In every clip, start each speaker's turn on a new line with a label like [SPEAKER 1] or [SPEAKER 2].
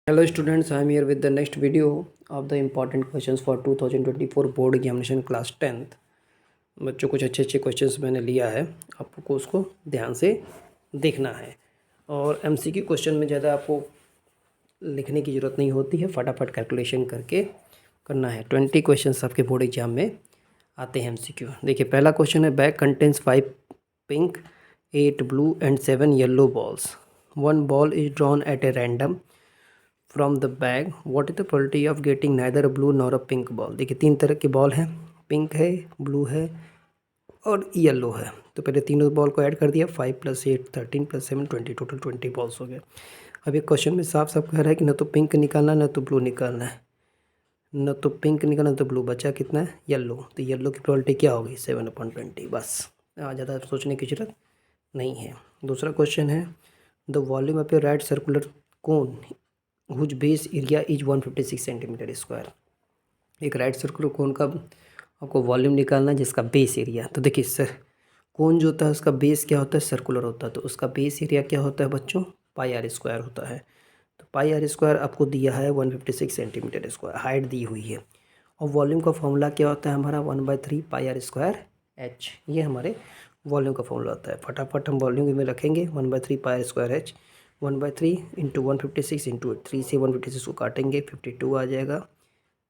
[SPEAKER 1] Hello students, I am here with the next video of the important questions for 2024 board examination class 10th। बच्चों कुछ अच्छे अच्छे questions मैंने लिया है, आपको उसको ध्यान से देखना है। और एमसीक्यू क्वेश्चन में ज़्यादा आपको लिखने की ज़रूरत नहीं होती है, फटाफट कैलकुलेशन करके करना है। 20 क्वेश्चंस आपके बोर्ड एग्जाम में आते हैं एमसीक्यू। देखिए पहला क्वेश्चन है, bag contains 5 pink 8 blue and 7 yellow balls. 1 ball is drawn eight a random from the bag, what is the probability of getting neither a blue nor a pink ball. देखिए 3 तरह के ball हैं, pink है, blue है और yellow है। तो पहले तीनों बॉल को ऐड कर दिया, 5 + 8 13 + 7 20, टोटल 20 बॉल्स हो गए। अब एक क्वेश्चन में साफ साफ कह रहा है कि न तो पिंक निकालना न तो ब्लू निकालना है, न तो पिंक निकालना न तो ब्लू, बचा कितना है, येलो। तो येलो की प्रोबेबिलिटी क्या होगी, 7/20। बस ज़्यादा सोचने की जरूरत नहीं है। दूसरा क्वेश्चन है, the volume of a right circular cone whose base area is 156 centimetre square. एक राइट सर्कुलर कोन का आपको वॉल्यूम निकालना है जिसका बेस एरिया। तो देखिए सर, कोन जो होता है उसका बेस क्या होता है, सर्कुलर होता है, तो उसका बेस एरिया क्या होता है बच्चों, πr² होता है। तो πr² आपको दिया है 156 सेंटीमीटर स्क्वायर, हाइट दी हुई है। और वॉल्यूम का फॉर्मूला क्या होता है हमारा, 1/3 πr²h। ये हमारे वॉल्यूम का फॉर्मूला होता है। फटाफट हम वॉल्यूम में रखेंगे 1/3 πr²h, 1/3 × 156 × 3 से 156 को काटेंगे, 52 आ जाएगा।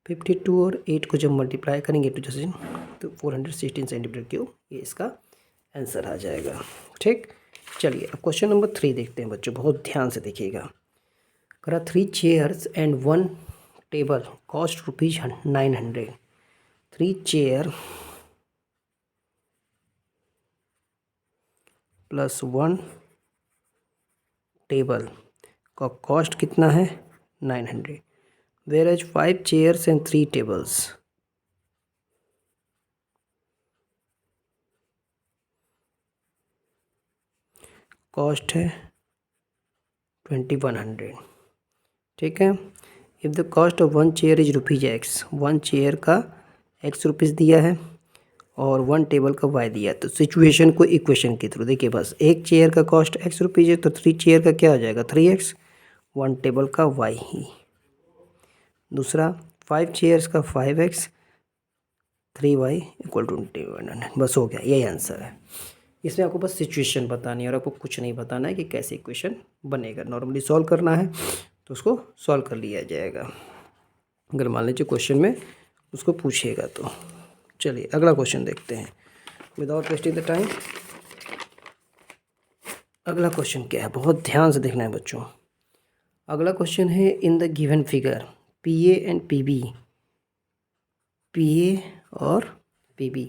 [SPEAKER 1] 52 और 8 को जब मल्टीप्लाई करेंगे तो 416 सेंटीमीटर क्यूब, ये इसका आंसर आ जाएगा। ठीक, चलिए अब क्वेश्चन नंबर 3 देखते हैं बच्चों, बहुत ध्यान से देखिएगा। करा 3 chairs and 1 table cost ₹900। 3 chair plus 1 table का कॉस्ट कितना है, 900। Whereas 5 chairs and 3 tables cost है 2100। ठीक है, if the cost of 1 chair is ₹x, 1 chair का x रुपीज़ दिया है और 1 टेबल का y दिया है। तो सिचुएशन को इक्वेशन के थ्रू देखिए, बस एक चेयर का कॉस्ट x रुपीज़ है तो 3 चेयर का क्या हो जाएगा, 3x, 1 टेबल का y ही। दूसरा 5 चेयर्स का 5x, 3y = 2100। बस हो गया, यही आंसर है। इसमें आपको बस सिचुएशन बतानी है और आपको कुछ नहीं बताना है कि कैसे इक्वेशन बनेगा। नॉर्मली सॉल्व करना है तो उसको सॉल्व कर लिया जाएगा, अगर मान लीजिए क्वेश्चन में उसको पूछेगा तो। चलिए अगला क्वेश्चन देखते हैं विदाउट वेस्टिंग द टाइम। अगला क्वेश्चन क्या है, बहुत ध्यान से देखना है बच्चों। अगला क्वेश्चन है, in the given figure PA and PB, PA और PB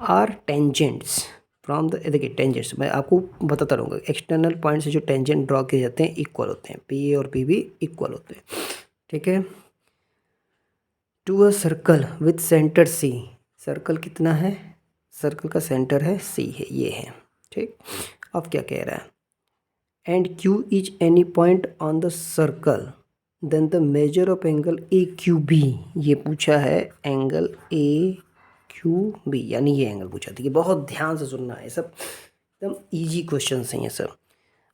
[SPEAKER 1] are tangents from the, देखिए टेंजेंट्स मैं आपको बताता रहूँगा, एक्सटर्नल पॉइंट से जो टेंजेंट ड्रॉ किए जाते हैं इक्वल होते हैं, PA और PB इक्वल होते हैं। ठीक है, to a circle with centre C, circle कितना है, सर्कल का सेंटर है C है, ये है। ठीक, अब क्या कह रहा है, and Q is any point on the circle then the measure of angle AQB। ये पूछा है एंगल AQB, यानी ये एंगल पूछा था। कि बहुत ध्यान से सुनना है, सब एकदम इजी क्वेश्चन हैं ये सब।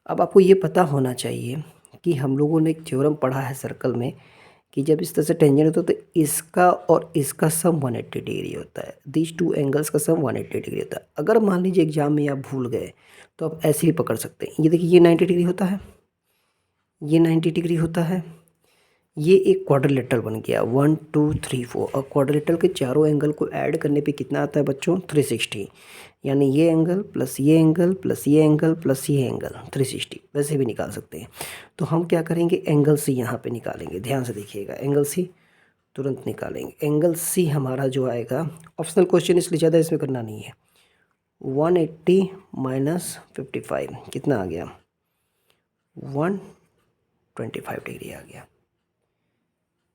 [SPEAKER 1] अब आपको ये पता होना चाहिए कि हम लोगों ने एक थ्योरम पढ़ा है सर्कल में कि जब इस तरह से टेंजेंट होता है तो इसका और इसका सम 180 डिग्री होता है। दीज टू एंगल्स का सम 180 डिग्री होता है। अगर मान लीजिए एग्जाम में आप भूल गए तो आप ऐसे ही पकड़ सकते हैं। ये देखिए, ये 90 डिग्री होता है, ये 90 डिग्री होता है, ये एक क्वाड्रिलेटरल बन गया 1 2 3 4। और क्वाड्रिलेटरल के चारों एंगल को ऐड करने पे कितना आता है बच्चों, 360। यानी ये एंगल प्लस ये एंगल प्लस ये एंगल प्लस ये एंगल 360, वैसे भी निकाल सकते हैं। तो हम क्या करेंगे, एंगल C यहाँ पे निकालेंगे। ध्यान से देखिएगा, एंगल C तुरंत निकालेंगे। एंगल C हमारा जो आएगा, ऑप्शनल क्वेश्चन इसलिए ज़्यादा इसमें करना नहीं है, 180 - 55 कितना आ गया, 125 डिग्री आ गया।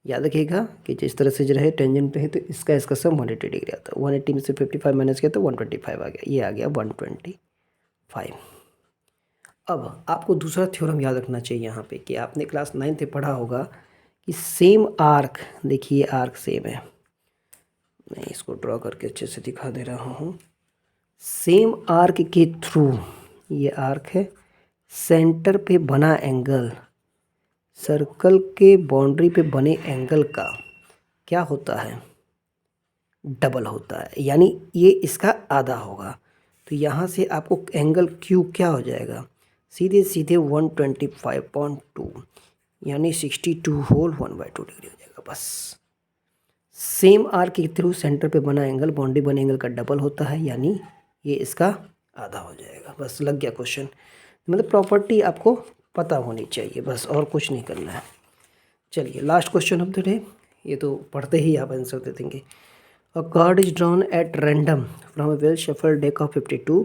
[SPEAKER 1] याद रखिएगा कि जिस तरह से जो रहे टेंजेंट पे है तो इसका सम 180 डिग्री आता है। 180 में से 55 माइनस किया तो 125 आ गया, ये आ गया 125। अब आपको दूसरा थ्योरम याद रखना चाहिए यहाँ पे कि आपने क्लास 9th में पढ़ा होगा कि सेम आर्क, देखिए आर्क सेम है, मैं इसको ड्रॉ करके अच्छे से दिखा दे रहा हूँ। सेम आर्क के थ्रू, ये आर्क है, सेंटर पे बना एंगल सर्कल के बाउंड्री पे बने एंगल का क्या होता है, डबल होता है, यानी ये इसका आधा होगा। तो यहाँ से आपको एंगल क्यू क्या हो जाएगा, सीधे सीधे 125.2 यानी 62 होल 1/2 डिग्री हो जाएगा। बस सेम आर्क के थ्रू सेंटर पे बना एंगल बाउंड्री बने एंगल का डबल होता है, यानी ये इसका आधा हो जाएगा। बस लग गया क्वेश्चन। मतलब प्रॉपर्टी आपको पता होनी चाहिए, बस और कुछ नहीं करना है। चलिए last question of the day, ये तो पढ़ते ही आप आंसर दे देंगे। A card is drawn at random from a well shuffled deck of 52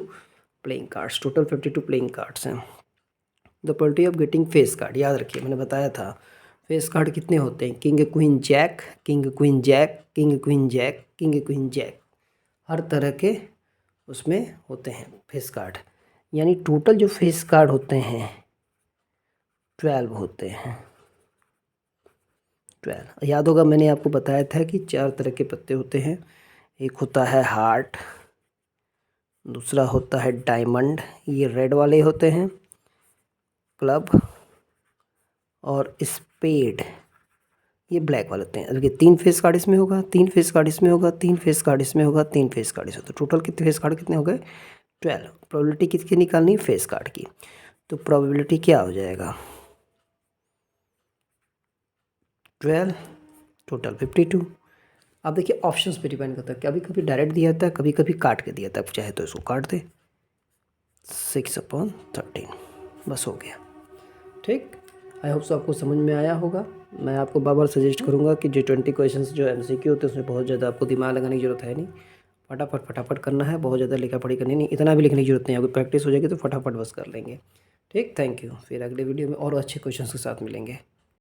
[SPEAKER 1] playing cards. Total 52 playing cards हैं। The probability of getting face card, याद रखिए मैंने बताया था फेस कार्ड कितने होते हैं, king queen jack, king queen jack, king queen jack, king queen jack, हर तरह के उसमें होते हैं फेस कार्ड। यानी टोटल जो फेस कार्ड होते हैं 12 होते हैं। 12 याद होगा, मैंने आपको बताया था कि 4 तरह के पत्ते होते हैं। एक होता है हार्ट, दूसरा होता है डायमंड, ये रेड वाले होते हैं, क्लब और स्पेड, ये ब्लैक वाले होते हैं। देखिए 3 फेस कार्ड इसमें होगा, 3 फेस कार्ड इसमें होगा, 3 फेस कार्ड इसमें होगा, 3 फेस कार्ड इसमें। तो टोटल कितने फेस कार्ड कितने हो गए, 12। प्रोबेबिलिटी किसकी निकालनी है, फेस कार्ड की। तो प्रोबेबिलिटी क्या हो जाएगा, 12 टोटल 52। अब देखिए ऑप्शंस पे डिपेंड करता है, कभी कभी डायरेक्ट दिया जाता है, कभी कभी काट के दिया जाता है, चाहे तो इसको काट दे 6/13, बस हो गया। ठीक, आई होप सो आपको समझ में आया होगा। मैं आपको बार बार सजेस्ट करूंगा कि जो 20 क्वेश्चंस जो MCQ होते हैं उसमें बहुत ज़्यादा आपको दिमाग लगाने की ज़रूरत है नहीं, फटाफट करना है, बहुत ज़्यादा लिखा पढ़ी करनी नहीं, इतना भी लिखने की ज़रूरत नहीं है, अगर प्रैक्टिस हो जाएगी तो फटाफट बस कर लेंगे। ठीक, थैंक यू। फिर अगले वीडियो में और अच्छे क्वेश्चंस के साथ मिलेंगे।